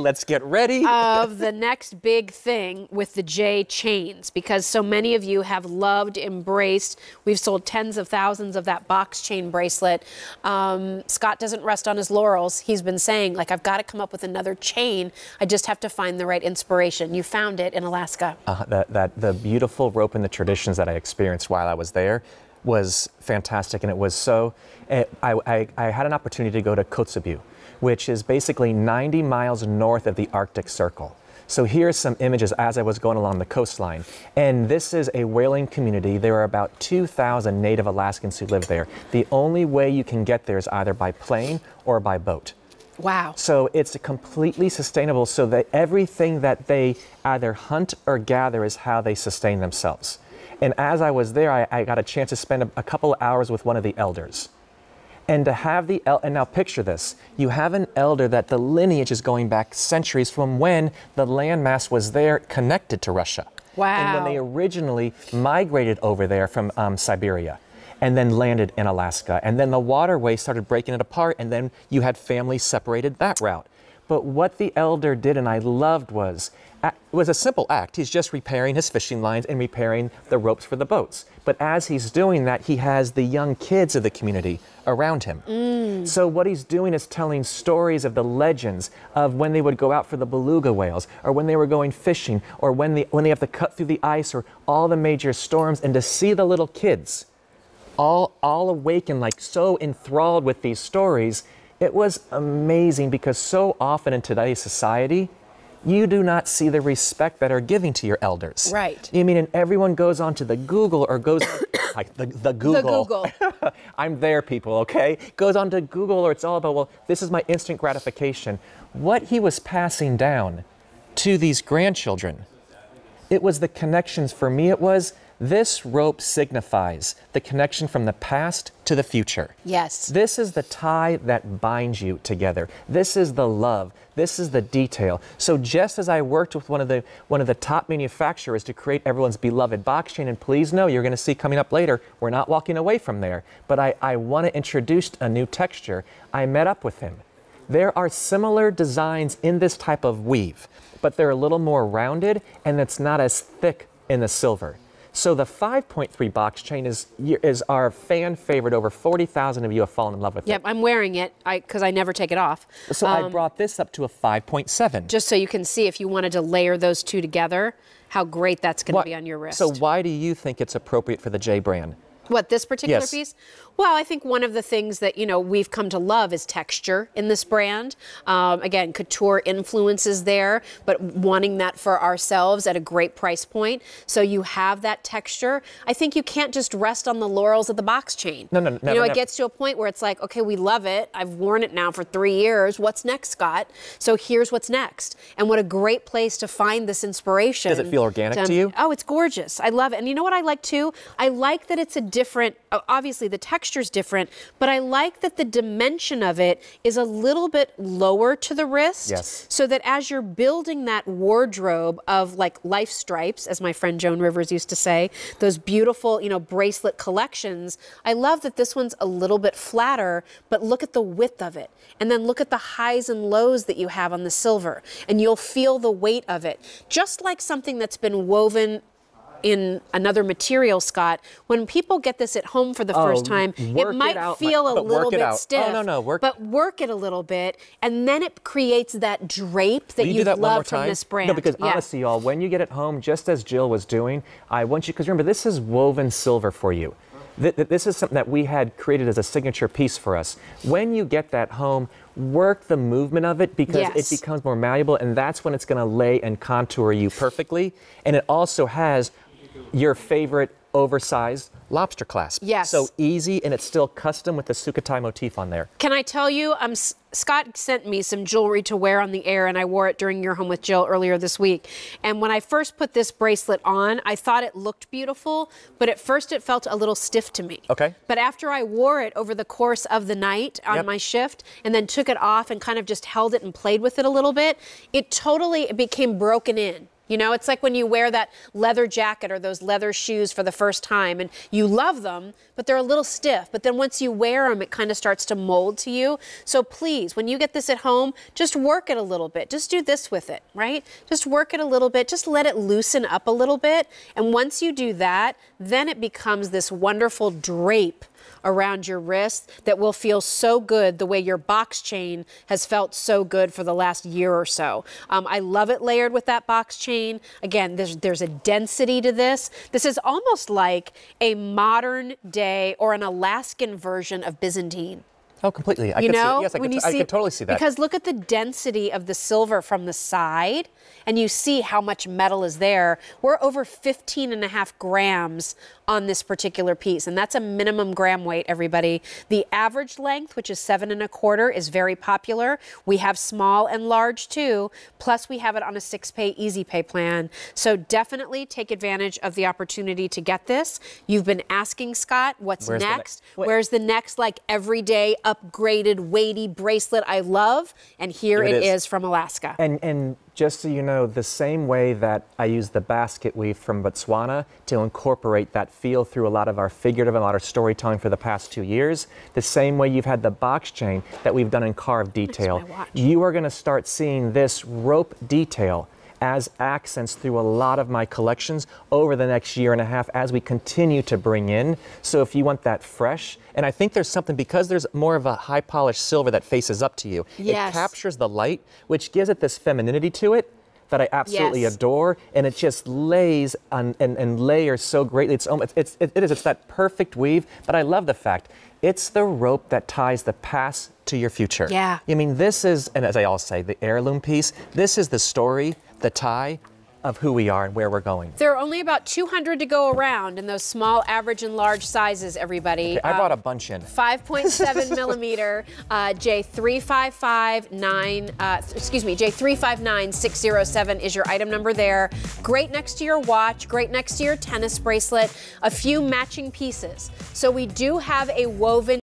Let's get ready. Of the next big thing with the J chains, because so many of you have loved, embraced. We've sold tens of thousands of that box chain bracelet. Scott doesn't rest on his laurels. He's been saying, like, I've got to come up with another chain. I just have to find the right inspiration. You found it in Alaska. The beautiful rope and the traditions that I experienced while I was there was fantastic, and it was so. I had an opportunity to go to Kotzebue, which is basically 90 miles north of the Arctic Circle. So here's some images as I was going along the coastline. And this is a whaling community. There are about 2,000 native Alaskans who live there. The only way you can get there is either by plane or by boat. Wow. So it's completely sustainable, so that everything that they either hunt or gather is how they sustain themselves. And as I was there, I got a chance to spend a couple of hours with one of the elders. And to have and now picture this, you have an elder that the lineage is going back centuries from when the landmass was there connected to Russia. Wow. And when they originally migrated over there from Siberia and then landed in Alaska. And then the waterway started breaking it apart, and then you had families separated that route. But what the elder did, and I loved, was it was a simple act. He's just repairing his fishing lines and repairing the ropes for the boats. But as he's doing that, he has the young kids of the community around him. So what he's doing is telling stories of the legends of when they would go out for the beluga whales, or when they were going fishing, or when they have to cut through the ice, or all the major storms. And to see the little kids all awakened, like so enthralled with these stories, it was amazing, because so often in today's society, you do not see the respect that are giving to your elders. Right. You mean, and everyone goes on to the Google or goes like the Google. The Google. I'm there, people, okay? Goes on to Google, or it's all about, well, this is my instant gratification. What he was passing down to these grandchildren, it was the connections. For me, it was, this rope signifies the connection from the past to the future. Yes. This is the tie that binds you together. This is the love. This is the detail. So just as I worked with one of the top manufacturers to create everyone's beloved box chain, and please know, you're going to see coming up later, we're not walking away from there, but I want to introduce a new texture. I met up with him. There are similar designs in this type of weave, but they're a little more rounded, and it's not as thick in the silver. So the 5.3 box chain is our fan favorite. Over 40,000 of you have fallen in love with it. Yep, I'm wearing it because I never take it off. So I brought this up to a 5.7. Just so you can see, if you wanted to layer those two together, how great that's going to be on your wrist. So why do you think it's appropriate for the J brand? What, this particular Yes. piece? Well, I think one of the things that, we've come to love is texture in this brand. Again, couture influences there, but wanting that for ourselves at a great price point. So you have that texture. I think you can't just rest on the laurels of the box chain. No. It gets to a point where it's like, okay, we love it. I've worn it now for 3 years. What's next, Scott? So here's what's next. And what a great place to find this inspiration. Does it feel organic to you? Oh, it's gorgeous. I love it. And you know what I like too? I like that it's a different, obviously the texture's different, but I like that the dimension of it is a little bit lower to the wrist. Yes. So that as you're building that wardrobe of like life stripes, as my friend Joan Rivers used to say, those beautiful, bracelet collections, I love that this one's a little bit flatter, but look at the width of it. And then look at the highs and lows that you have on the silver, and you'll feel the weight of it. Just like something that's been woven in another material, Scott, when people get this at home for the first time, it might feel a little bit stiff. Oh, no, but work it a little bit, and then it creates that drape that you love from this brand. No, because honestly, y'all, when you get it home, just as Jill was doing, I want you, because remember, this is woven silver for you. This is something that we had created as a signature piece for us. When you get that home, work the movement of it, because it becomes more malleable, and that's when it's going to lay and contour you perfectly. And it also has your favorite oversized lobster clasp. Yes. So easy, and it's still custom with the Sukhothai motif on there. Can I tell you, Scott sent me some jewelry to wear on the air, and I wore it during Your Home with Jill earlier this week. And when I first put this bracelet on, I thought it looked beautiful, but at first it felt a little stiff to me. Okay. But after I wore it over the course of the night on my shift, and then took it off and kind of just held it and played with it a little bit, it became broken in. You know, it's like when you wear that leather jacket or those leather shoes for the first time and you love them, but they're a little stiff. But then once you wear them, it kind of starts to mold to you. So please, when you get this at home, just work it a little bit. Just do this with it, right? Just work it a little bit. Just let it loosen up a little bit. And once you do that, then it becomes this wonderful drape around your wrist that will feel so good the way your box chain has felt so good for the last year or so. I love it layered with that box chain. Again, there's a density to this. This is almost like a modern day or an Alaskan version of Byzantine. Oh, completely. I could totally see that. Because look at the density of the silver from the side, and you see how much metal is there. We're over 15.5 grams on this particular piece, and that's a minimum gram weight, everybody. The average length, which is 7.25, is very popular. We have small and large too, plus we have it on a 6-pay easy pay plan. So definitely take advantage of the opportunity to get this. You've been asking, Scott, what's next? Where's the next like everyday upgraded weighty bracelet I love? And here it is from Alaska. And just so you know, the same way that I use the basket weave from Botswana to incorporate that feel through a lot of our figurative and a lot of storytelling for the past 2 years, the same way you've had the box chain that we've done in carved detail, you are going to start seeing this rope detail as accents through a lot of my collections over the next year and a half as we continue to bring in. So if you want that fresh, and I think there's something, because there's more of a high polished silver that faces up to you, it captures the light, which gives it this femininity to it that I absolutely adore, and it just lays on, and layers so greatly. It's that perfect weave, but I love the fact it's the rope that ties the past to your future. Yeah. I mean, this is, and as I always say, the heirloom piece, this is the story, the tie of who we are and where we're going. There are only about 200 to go around in those small, average, and large sizes, everybody. Okay, I brought a bunch in. 5.7 millimeter, J359607 is your item number there. Great next to your watch, great next to your tennis bracelet, a few matching pieces. So we do have a woven